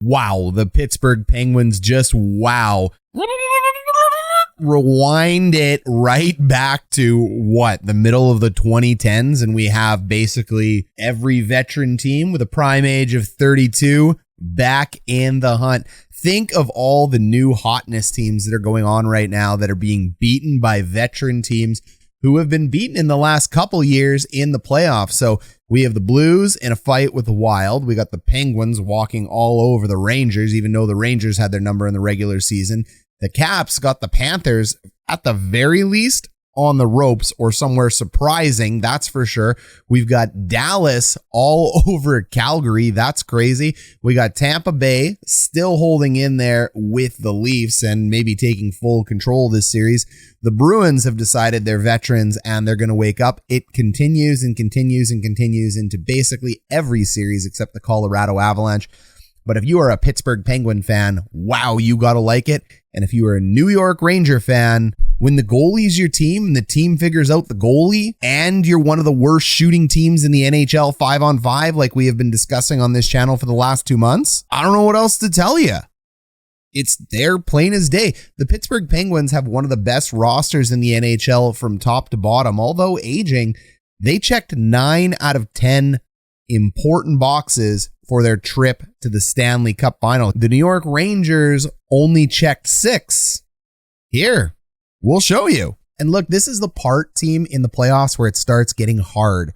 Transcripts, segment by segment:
Wow, the Pittsburgh Penguins just wow. Rewind it right back to what, the middle of the 2010s, and we have basically every veteran team with a prime age of 32 back in the hunt. Think of all the new hotness teams that are going on right now that are being beaten by veteran teams who have been beaten in the last couple years in the playoffs. So we have the Blues in a fight with the Wild. We got the Penguins walking all over the Rangers, even though the Rangers had their number in the regular season. The Caps got the Panthers, at the very least, on the ropes or somewhere surprising, that's for sure. We've got Dallas all over Calgary. That's crazy. We got Tampa Bay still holding in there with the Leafs and maybe taking full control of this series. The Bruins have decided they're veterans and they're going to wake up. It continues and continues and continues into basically every series except the Colorado Avalanche. But if you are a Pittsburgh Penguin fan, wow, you got to like it. And if you are a New York Ranger fan, when the goalie's your team and the team figures out the goalie and you're one of the worst shooting teams in the NHL 5-on-5, like we have been discussing on this channel for the last 2 months, I don't know what else to tell you. It's there plain as day. The Pittsburgh Penguins have one of the best rosters in the NHL from top to bottom. Although aging, they checked 9 out of 10 important boxes for their trip to the Stanley Cup final. The New York Rangers only checked 6. Here, we'll show you. And look, this is the part, team, in the playoffs where it starts getting hard.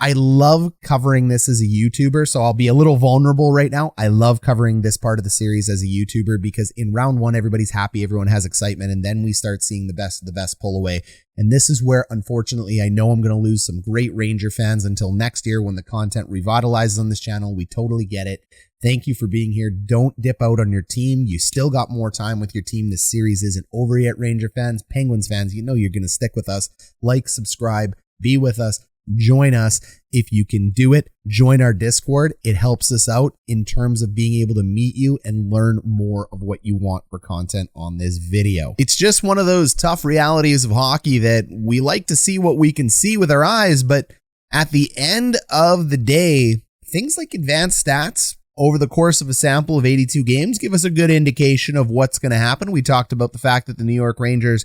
I love covering this as a YouTuber, so I'll be a little vulnerable right now. I love covering this part of the series as a YouTuber because in round 1, everybody's happy, everyone has excitement, and then we start seeing the best of the best pull away. And this is where, unfortunately, I know I'm going to lose some great Ranger fans until next year when the content revitalizes on this channel. We totally get it. Thank you for being here. Don't dip out on your team. You still got more time with your team. This series isn't over yet, Ranger fans. Penguins fans, you know you're going to stick with us. Like, subscribe, be with us. Join us if you can do it. Join our Discord. It helps us out in terms of being able to meet you and learn more of what you want for content on this video. It's just one of those tough realities of hockey that we like to see what we can see with our eyes, but at the end of the day, things like advanced stats over the course of a sample of 82 games give us a good indication of what's going to happen. We talked about the fact that the New York Rangers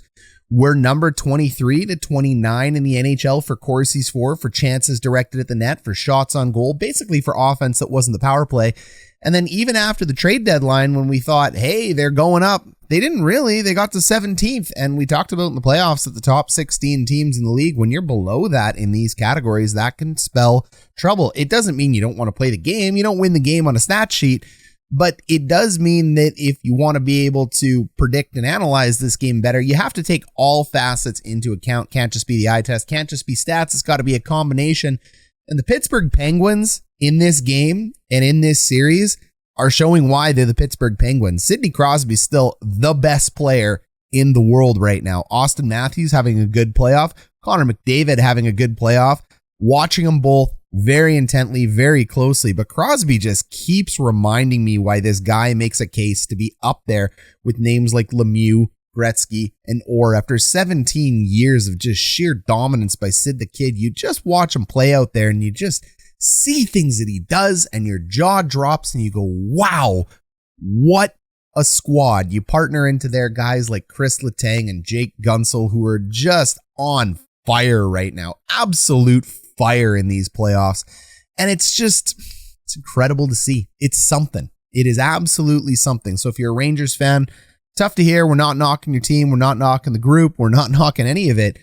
were number 23 to 29 in the NHL for Corsi's for chances directed at the net, for shots on goal, basically for offense that wasn't the power play. And then even after the trade deadline, when we thought, hey, they're going up, they didn't really. They got to 17th. And we talked about in the playoffs that the top 16 teams in the league, when you're below that in these categories, that can spell trouble. It doesn't mean you don't want to play the game. You don't win the game on a stat sheet. But it does mean that if you want to be able to predict and analyze this game better, you have to take all facets into account. Can't just be the eye test, can't just be stats. It's got to be a combination. And the Pittsburgh Penguins in this game and in this series are showing why they're the Pittsburgh Penguins. Sidney Crosby is still the best player in the world right now. Auston Matthews having a good playoff. Connor McDavid having a good playoff. Watching them both very intently, very closely, but Crosby just keeps reminding me why this guy makes a case to be up there with names like Lemieux, Gretzky, and Orr. After 17 years of just sheer dominance by Sid the Kid, you just watch him play out there and you just see things that he does and your jaw drops and you go, wow, what a squad. You partner into their guys like Kris Letang and Jake Guentzel, who are just on fire right now. Absolute fire in these playoffs. And it's incredible to see. It's something. It is absolutely something. So if you're a Rangers fan, tough to hear. We're not knocking your team. We're not knocking the group. We're not knocking any of it.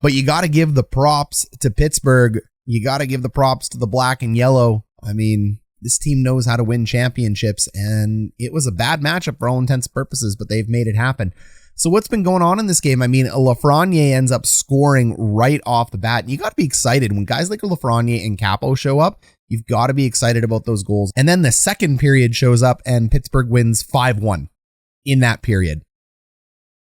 But you got to give the props to Pittsburgh. You got to give the props to the black and yellow. I mean, this team knows how to win championships. And it was a bad matchup for all intents and purposes, but they've made it happen. So what's been going on in this game? I mean, Lafreniere ends up scoring right off the bat. And you got to be excited when guys like Lafreniere and Capo show up. You've got to be excited about those goals. And then the second period shows up and Pittsburgh wins 5-1 in that period.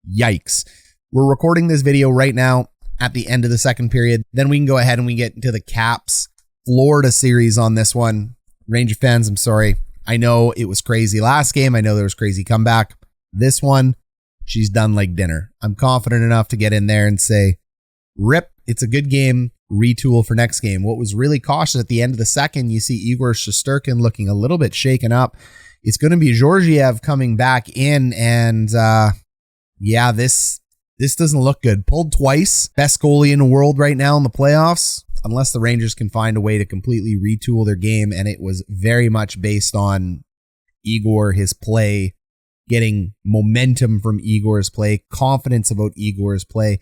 Yikes. We're recording this video right now at the end of the second period. Then we can go ahead and we get into the Caps Florida series on this one. Ranger fans, I'm sorry. I know it was crazy last game. I know there was crazy comeback. This one, she's done like dinner. I'm confident enough to get in there and say, rip, it's a good game. retool for next game. What was really cautious at the end of the second, you see Igor Shesterkin looking a little bit shaken up. It's going to be Georgiev coming back in, and this doesn't look good. Pulled twice. Best goalie in the world right now in the playoffs, unless the Rangers can find a way to completely retool their game, and it was very much based on Igor, his play, getting momentum from Igor's play, confidence about Igor's play.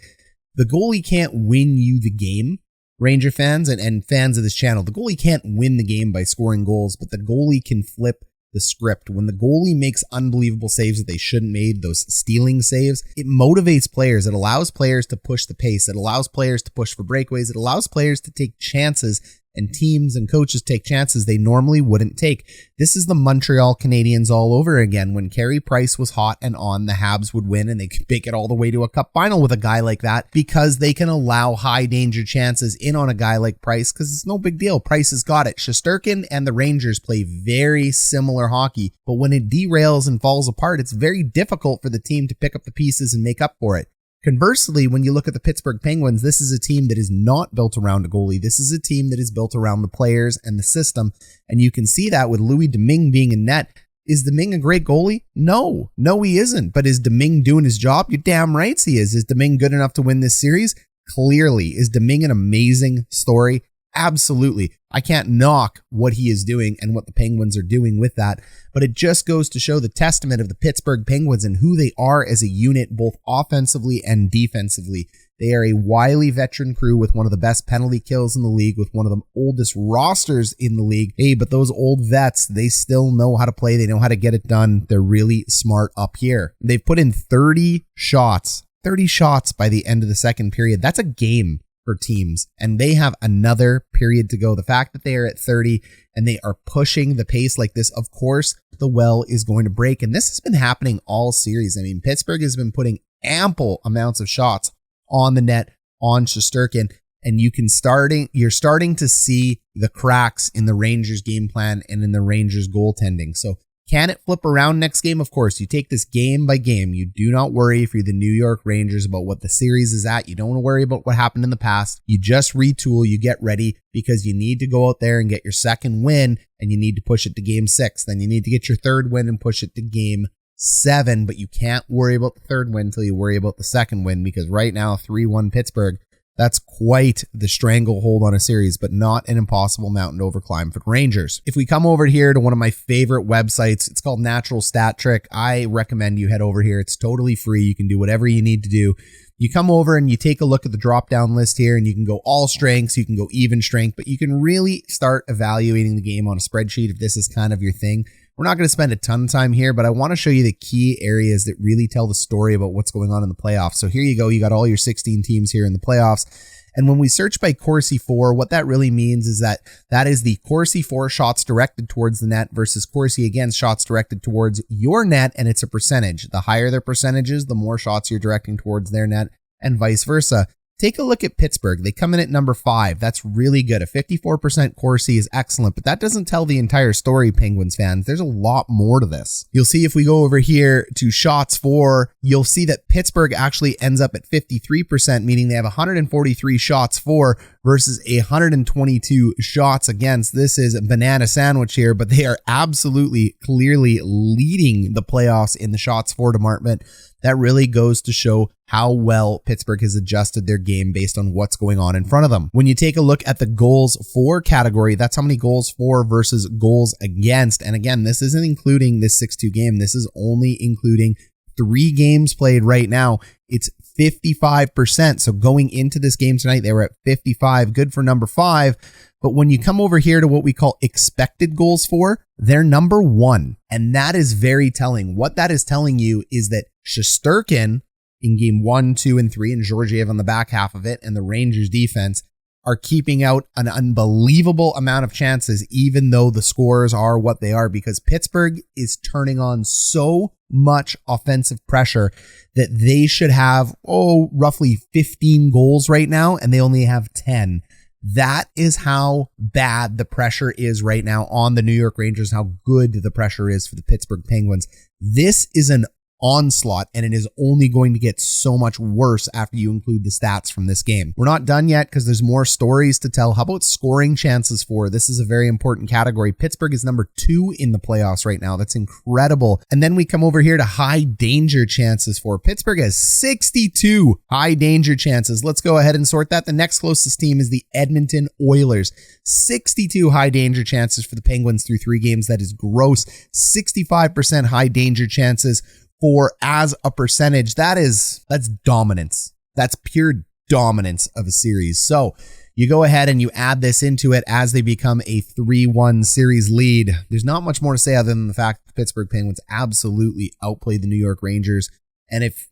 The goalie can't win you the game, Ranger fans and fans of this channel. The goalie can't win the game by scoring goals, but the goalie can flip the script. When the goalie makes unbelievable saves that they shouldn't made, those stealing saves, it motivates players. It allows players to push the pace. It allows players to push for breakaways. It allows players to take chances, and teams and coaches take chances they normally wouldn't take. This is the Montreal Canadiens all over again. When Carey Price was hot and on, the Habs would win, and they could make it all the way to a cup final with a guy like that because they can allow high danger chances in on a guy like Price because it's no big deal. Price has got it. Shesterkin and the Rangers play very similar hockey, but when it derails and falls apart, it's very difficult for the team to pick up the pieces and make up for it. Conversely, when you look at the Pittsburgh Penguins, this is a team that is not built around a goalie. This is a team that is built around the players and the system. And you can see that with Louis Domingue being in net. Is Domingue a great goalie? No, he isn't. But is Domingue doing his job? You're damn right he is. Is Domingue good enough to win this series? Clearly. Is Domingue an amazing story? Absolutely. I can't knock what he is doing and what the Penguins are doing with that, but it just goes to show the testament of the Pittsburgh Penguins and who they are as a unit, both offensively and defensively. They are a wily veteran crew with one of the best penalty kills in the league, with one of the oldest rosters in the league. Hey, but those old vets, they still know how to play. They know how to get it done. They're really smart up here. They've put in 30 shots by the end of the second period. That's a game for teams, and they have another period to go. The fact that they are at 30 and they are pushing the pace like this, of course, the well is going to break. And this has been happening all series. I mean, Pittsburgh has been putting ample amounts of shots on the net on Shesterkin, and you're starting to see the cracks in the Rangers game plan and in the Rangers goaltending. So can it flip around next game? Of course, you take this game by game. You do not worry if you're the New York Rangers about what the series is at. You don't want to worry about what happened in the past. You just retool, you get ready, because you need to go out there and get your second win, and you need to push it to game 6. Then you need to get your third win and push it to game 7, but you can't worry about the third win until you worry about the second win, because right now, 3-1 Pittsburgh, that's quite the stranglehold on a series, but not an impossible mountain to overclimb for the Rangers. If we come over here to one of my favorite websites, it's called Natural Stat Trick. I recommend you head over here. It's totally free. You can do whatever you need to do. You come over and you take a look at the drop-down list here, and you can go all strengths, you can go even strength, but you can really start evaluating the game on a spreadsheet if this is kind of your thing. We're not going to spend a ton of time here, but I want to show you the key areas that really tell the story about what's going on in the playoffs. So here you go. You got all your 16 teams here in the playoffs. And when we search by Corsi 4, what that really means is that is the Corsi 4 shots directed towards the net versus Corsi against shots directed towards your net, and it's a percentage. The higher their percentages, the more shots you're directing towards their net, and vice versa. Take a look at Pittsburgh. They come in at number 5. That's really good. A 54% Corsi is excellent, but that doesn't tell the entire story, Penguins fans. There's a lot more to this. You'll see if we go over here to shots for, you'll see that Pittsburgh actually ends up at 53%, meaning they have 143 shots for versus 122 shots against. This is a banana sandwich here, but they are absolutely clearly leading the playoffs in the shots for department. That really goes to show how well Pittsburgh has adjusted their game based on what's going on in front of them. When you take a look at the goals for category, that's how many goals for versus goals against. And again, this isn't including this 6-2 game. This is only including 3 games played right now. It's 55%. So going into this game tonight, they were at 55. Good for number 5. But when you come over here to what we call expected goals for, they're number 1. And that is very telling. What that is telling you is that Shesterkin in game 1, 2, and 3, and Georgiev on the back half of it, and the Rangers defense are keeping out an unbelievable amount of chances, even though the scores are what they are, because Pittsburgh is turning on so much offensive pressure that they should have, roughly 15 goals right now, and they only have 10. That is how bad the pressure is right now on the New York Rangers, how good the pressure is for the Pittsburgh Penguins. This is an onslaught, and it is only going to get so much worse after you include the stats from this game. We're not done yet because there's more stories to tell. How about scoring chances for? This is a very important category. Pittsburgh is number 2 in the playoffs right now. That's incredible. And then we come over here to high danger chances for. Pittsburgh has 62 high danger chances. Let's go ahead and sort that. The next closest team is the Edmonton Oilers. 62 high danger chances for the Penguins through 3 games. That is gross. 65% high danger chances for as a percentage. That's dominance. That's pure dominance of a series. So you go ahead and you add this into it as they become a 3-1 series lead. There's not much more to say other than the fact that the Pittsburgh Penguins absolutely outplayed the New York Rangers. And if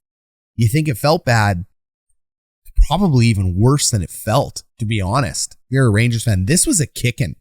you think it felt bad, probably even worse than it felt, to be honest. If you're a Rangers fan, this was a kicking.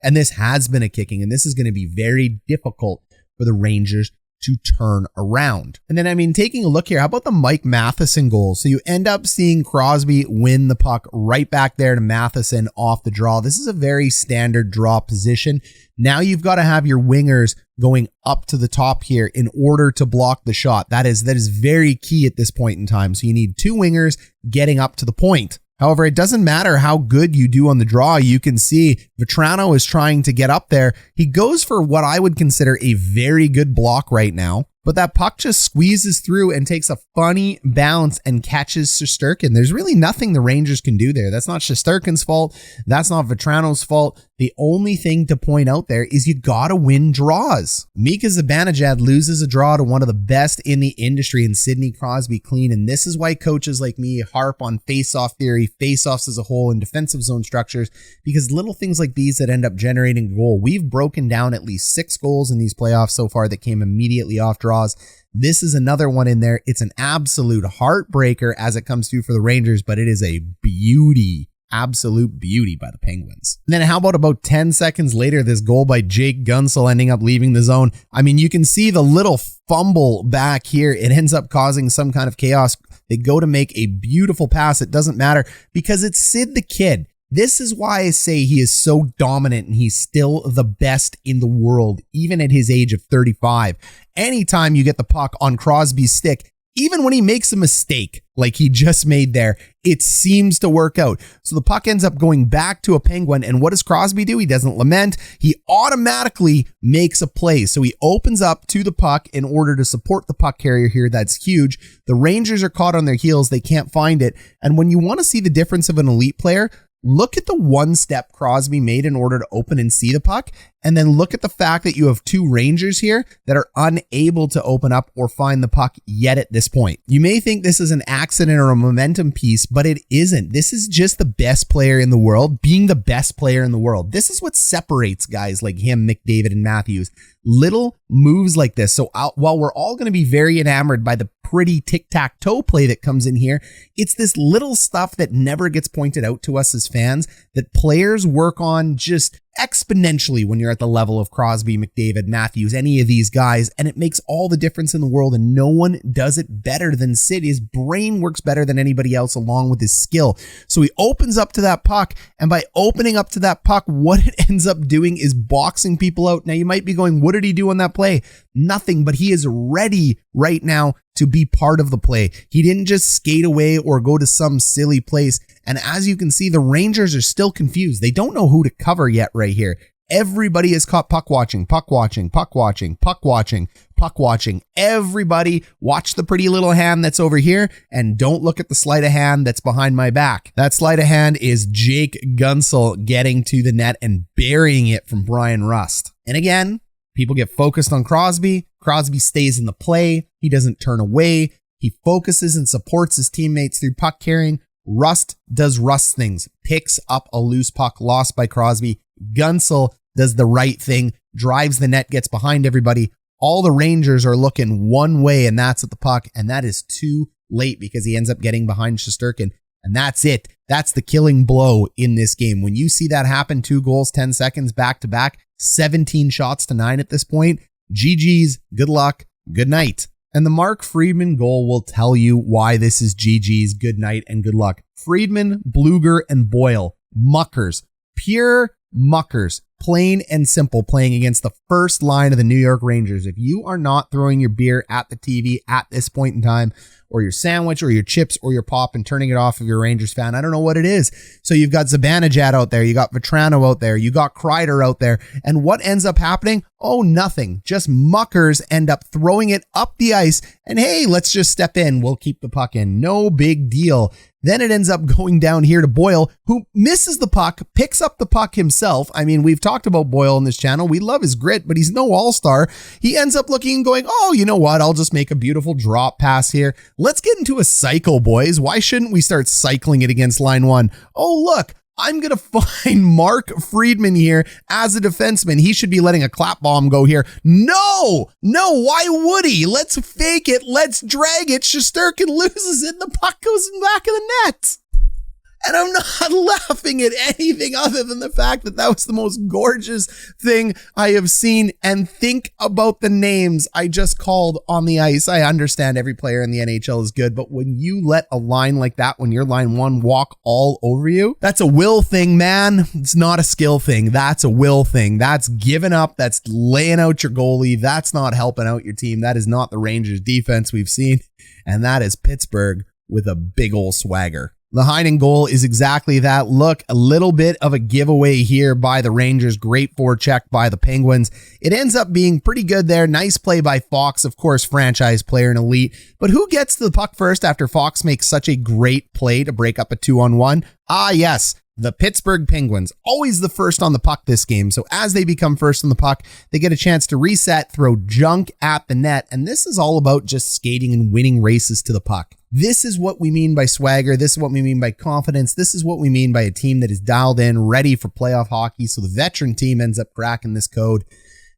And this has been a kicking. And this is going to be very difficult for the Rangers to turn around. And then, taking a look here, how about the Mike Matheson goal? So you end up seeing Crosby win the puck right back there to Matheson off the draw. This is a very standard draw position. Now you've got to have your wingers going up to the top here in order to block the shot. That is very key at this point in time. So you need 2 wingers getting up to the point. However, it doesn't matter how good you do on the draw. You can see Vatrano is trying to get up there. He goes for what I would consider a very good block right now, but that puck just squeezes through and takes a funny bounce and catches Shesterkin. There's really nothing the Rangers can do there. That's not Shesterkin's fault. That's not Vatrano's fault. The only thing to point out there is you gotta win draws. Mika Zibanejad loses a draw to one of the best in the industry in Sidney Crosby clean, and this is why coaches like me harp on face-off theory, face-offs as a whole, and defensive zone structures, because little things like these that end up generating a goal. We've broken down at least 6 goals in these playoffs so far that came immediately off draws. This is another one in there. It's an absolute heartbreaker as it comes through for the Rangers, but it is a beauty. Absolute beauty by the Penguins. And then how about 10 seconds later, this goal by Jake Guentzel ending up leaving the zone. You can see the little fumble back here. It ends up causing some kind of chaos. They go to make a beautiful pass. It doesn't matter because it's Sid the Kid. This is why I say he is so dominant and he's still the best in the world, even at his age of 35. Anytime you get the puck on Crosby's stick, even when he makes a mistake like he just made there, it seems to work out. So the puck ends up going back to a Penguin. And what does Crosby do? He doesn't lament. He automatically makes a play. So he opens up to the puck in order to support the puck carrier here. That's huge. The Rangers are caught on their heels. They can't find it. And when you want to see the difference of an elite player, look at the one step Crosby made in order to open and see the puck. And then look at the fact that you have 2 Rangers here that are unable to open up or find the puck yet at this point. You may think this is an accident or a momentum piece, but it isn't. This is just the best player in the world being the best player in the world. This is what separates guys like him, McDavid, and Matthews. Little moves like this. So while we're all going to be very enamored by the pretty tic-tac-toe play that comes in here, it's this little stuff that never gets pointed out to us as fans that players work on just exponentially when you're at the level of Crosby, McDavid, Matthews, any of these guys, and it makes all the difference in the world, and no one does it better than Sid. His brain works better than anybody else along with his skill. So he opens up to that puck, and by opening up to that puck, what it ends up doing is boxing people out. Now you might be going, what did he do on that play? Nothing, but he is ready right now to be part of the play. He didn't just skate away or go to some silly place. And as you can see, the Rangers are still confused. They don't know who to cover yet right here. Everybody is caught puck watching, puck watching, puck watching, puck watching, puck watching. Everybody watch the pretty little hand that's over here and don't look at the sleight of hand that's behind my back. That sleight of hand is Jake Guentzel getting to the net and burying it from Brian Rust. And again, people get focused on Crosby. Crosby stays in the play. He doesn't turn away. He focuses and supports his teammates through puck carrying. Rust does Rust things, picks up a loose puck lost by Crosby. Guentzel does the right thing, drives the net, gets behind everybody. All the Rangers are looking one way, and that's at the puck, and that is too late because he ends up getting behind Shesterkin, and that's it. That's the killing blow in this game. When you see that happen, 2 goals, 10 seconds back to back, 17 shots to 9 at this point, GG's, good luck, good night. And the Mark Friedman goal will tell you why this is GG's, good night, and good luck. Friedman, Blueger, and Boyle, muckers, pure muckers, plain and simple playing against the first line of the New York Rangers. If you are not throwing your beer at the TV at this point in time, or your sandwich or your chips or your pop and turning it off if you're a Rangers fan, I don't know what it is. So you've got Zibanejad out there, you got Vatrano out there, you got Kreider out there, and what ends up happening? Oh, nothing. Just muckers end up throwing it up the ice, and hey, let's just step in. We'll keep the puck in. No big deal. Then it ends up going down here to Boyle, who misses the puck, picks up the puck himself. I mean, we've talked about Boyle on this channel. We love his grit, but he's no all-star. He ends up looking and going, oh, you know what? I'll just make a beautiful drop pass here. Let's get into a cycle, boys. Why shouldn't we start cycling it against line one? Oh, look. I'm going to find Mark Friedman here as a defenseman. He should be letting a clap bomb go here. No, why would he? Let's fake it. Let's drag it. Shesterkin loses it. The puck goes in the back of the net. And I'm not laughing at anything other than the fact that that was the most gorgeous thing I have seen. And think about the names I just called on the ice. I understand every player in the NHL is good, but when you let a line like that, when your line one walk all over you, that's a will thing, man. It's not a skill thing. That's a will thing. That's giving up. That's laying out your goalie. That's not helping out your team. That is not the Rangers defense we've seen. And that is Pittsburgh with a big old swagger. The Heinen goal is exactly that. Look, a little bit of a giveaway here by the Rangers. Great forecheck by the Penguins. It ends up being pretty good there. Nice play by Fox, of course, franchise player and elite. But who gets to the puck first after Fox makes such a great play to break up a 2-on-1? Ah, yes. The Pittsburgh Penguins, always the first on the puck this game. So as they become first on the puck, they get a chance to reset, throw junk at the net. And this is all about just skating and winning races to the puck. This is what we mean by swagger. This is what we mean by confidence. This is what we mean by a team that is dialed in, ready for playoff hockey. So the veteran team ends up cracking this code.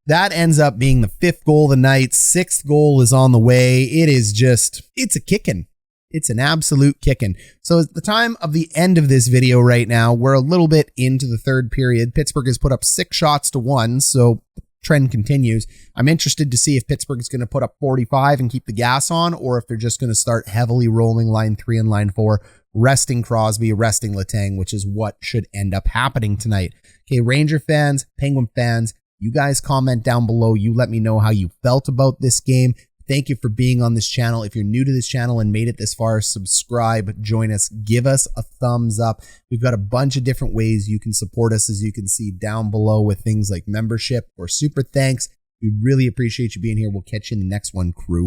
That ends up being the 5th goal of the night. 6th goal is on the way. It is just, it's a kicking. It's an absolute kicking. So at the time of the end of this video right now, we're a little bit into the 3rd period. Pittsburgh has put up 6 shots to 1, so the trend continues. I'm interested to see if Pittsburgh is going to put up 45 and keep the gas on, or if they're just going to start heavily rolling line 3 and line 4, resting Crosby, resting Letang, which is what should end up happening tonight. Okay, Ranger fans, Penguin fans, you guys comment down below. You let me know how you felt about this game. Thank you for being on this channel. If you're new to this channel and made it this far, subscribe, join us, give us a thumbs up. We've got a bunch of different ways you can support us, as you can see down below, with things like membership or super thanks. We really appreciate you being here. We'll catch you in the next one, crew.